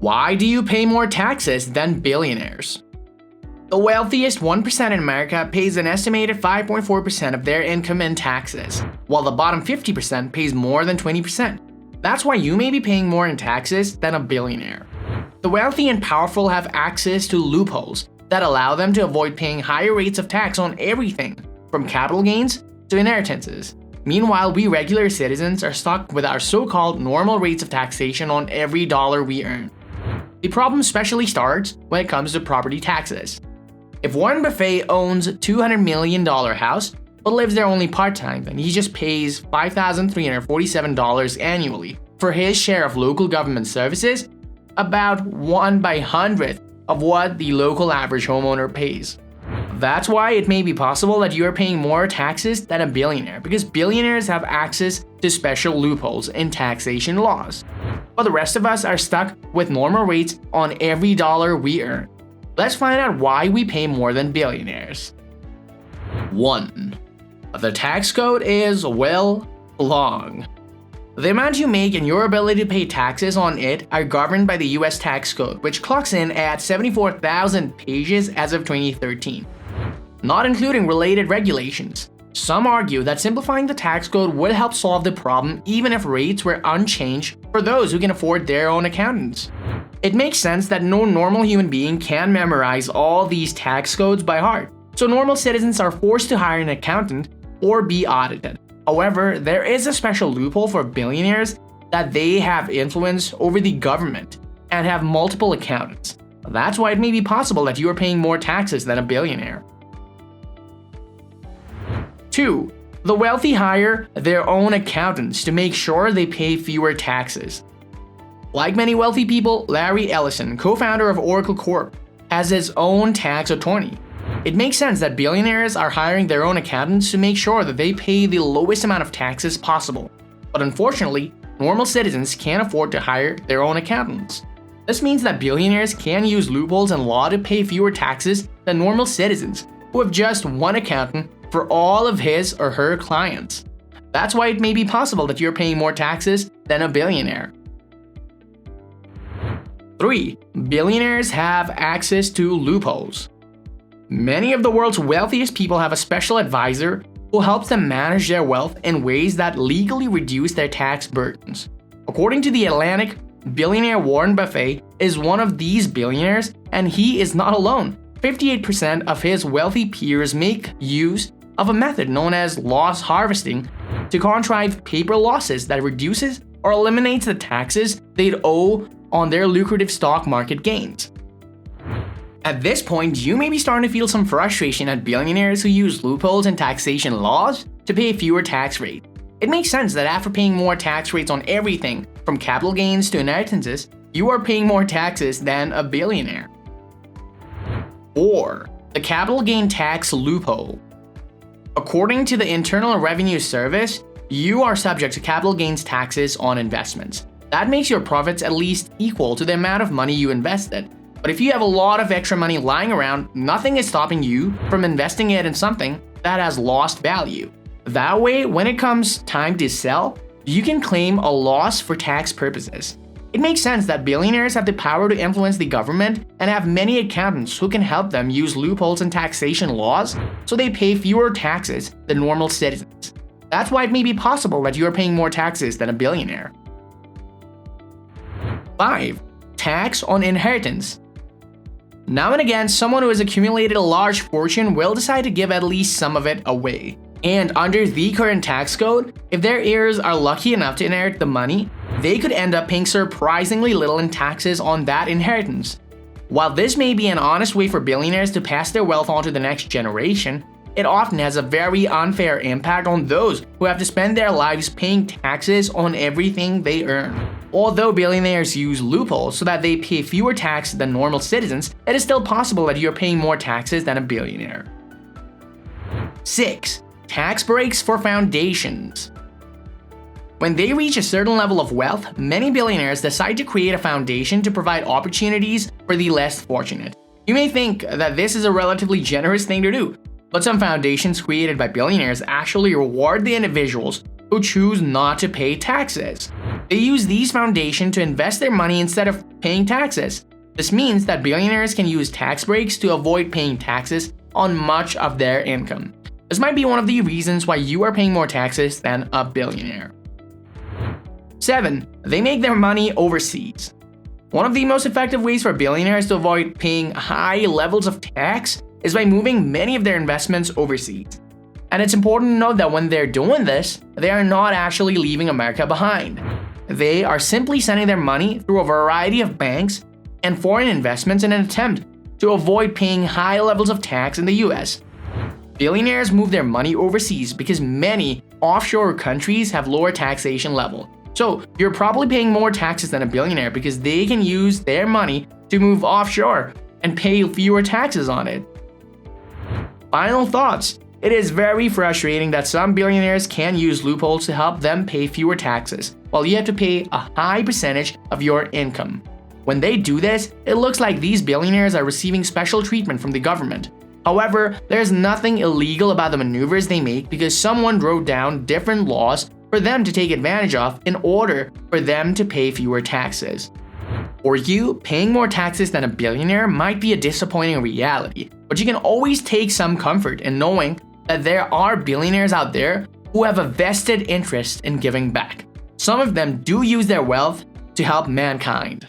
Why do you pay more taxes than billionaires? The wealthiest 1% in America pays an estimated 5.4% of their income in taxes, while the bottom 50% pays more than 20%. That's why you may be paying more in taxes than a billionaire. The wealthy and powerful have access to loopholes that allow them to avoid paying higher rates of tax on everything, from capital gains to inheritances. Meanwhile, we regular citizens are stuck with our so-called normal rates of taxation on every dollar we earn. The problem especially starts when it comes to property taxes. If Warren Buffett owns a $200 million house but lives there only part-time, then he just pays $5,347 annually for his share of local government services, about 1/100th of what the local average homeowner pays. That's why it may be possible that you are paying more taxes than a billionaire, because billionaires have access to special loopholes in taxation laws. But the rest of us are stuck with normal rates on every dollar we earn. Let's find out why we pay more than billionaires. 1. The tax code is, well, long. The amount you make and your ability to pay taxes on it are governed by the US tax code, which clocks in at 74,000 pages as of 2013, not including related regulations. Some argue that simplifying the tax code would help solve the problem even if rates were unchanged for those who can afford their own accountants. It makes sense that no normal human being can memorize all these tax codes by heart, so normal citizens are forced to hire an accountant or be audited. However, there is a special loophole for billionaires that they have influence over the government and have multiple accountants. That's why it may be possible that you are paying more taxes than a billionaire. 2. The wealthy hire their own accountants to make sure they pay fewer taxes. Like many wealthy people, Larry Ellison, co-founder of Oracle Corp, has his own tax attorney. It makes sense that billionaires are hiring their own accountants to make sure that they pay the lowest amount of taxes possible. But unfortunately, normal citizens can't afford to hire their own accountants. This means that billionaires can use loopholes in law to pay fewer taxes than normal citizens who have just one accountant for all of his or her clients. That's why it may be possible that you're paying more taxes than a billionaire. 3. Billionaires have access to loopholes. Many of the world's wealthiest people have a special advisor who helps them manage their wealth in ways that legally reduce their tax burdens. According to The Atlantic, billionaire Warren Buffett is one of these billionaires, and he is not alone. 58% of his wealthy peers make use of a method known as loss harvesting to contrive paper losses that reduces or eliminates the taxes they'd owe on their lucrative stock market gains. At this point, you may be starting to feel some frustration at billionaires who use loopholes in taxation laws to pay fewer tax rates. It makes sense that after paying more tax rates on everything, from capital gains to inheritances, you are paying more taxes than a billionaire. 4. The capital gain tax loophole. According to the Internal Revenue Service, you are subject to capital gains taxes on investments. That makes your profits at least equal to the amount of money you invested. But if you have a lot of extra money lying around, nothing is stopping you from investing it in something that has lost value. That way, when it comes time to sell, you can claim a loss for tax purposes. It makes sense that billionaires have the power to influence the government and have many accountants who can help them use loopholes in taxation laws so they pay fewer taxes than normal citizens. That's why it may be possible that you are paying more taxes than a billionaire. 5. Tax on inheritance. Now and again, someone who has accumulated a large fortune will decide to give at least some of it away. And under the current tax code, if their heirs are lucky enough to inherit the money, they could end up paying surprisingly little in taxes on that inheritance. While this may be an honest way for billionaires to pass their wealth on to the next generation, it often has a very unfair impact on those who have to spend their lives paying taxes on everything they earn. Although billionaires use loopholes so that they pay fewer tax than normal citizens, it is still possible that you're paying more taxes than a billionaire. 6. Tax breaks for foundations. When they reach a certain level of wealth, many billionaires decide to create a foundation to provide opportunities for the less fortunate. You may think that this is a relatively generous thing to do, but some foundations created by billionaires actually reward the individuals who choose not to pay taxes. They use these foundations to invest their money instead of paying taxes. This means that billionaires can use tax breaks to avoid paying taxes on much of their income. This might be one of the reasons why you are paying more taxes than a billionaire. 7. They make their money overseas. One of the most effective ways for billionaires to avoid paying high levels of tax is by moving many of their investments overseas. And it's important to note that when they're doing this, they are not actually leaving America behind. They are simply sending their money through a variety of banks and foreign investments in an attempt to avoid paying high levels of tax in the US. Billionaires move their money overseas because many offshore countries have lower taxation level. So you're probably paying more taxes than a billionaire because they can use their money to move offshore and pay fewer taxes on it. Final thoughts. It is very frustrating that some billionaires can use loopholes to help them pay fewer taxes, while you have to pay a high percentage of your income. When they do this, it looks like these billionaires are receiving special treatment from the government. However, there's nothing illegal about the maneuvers they make because someone wrote down different laws for them to take advantage of in order for them to pay fewer taxes. For you, paying more taxes than a billionaire might be a disappointing reality, but you can always take some comfort in knowing that there are billionaires out there who have a vested interest in giving back. Some of them do use their wealth to help mankind.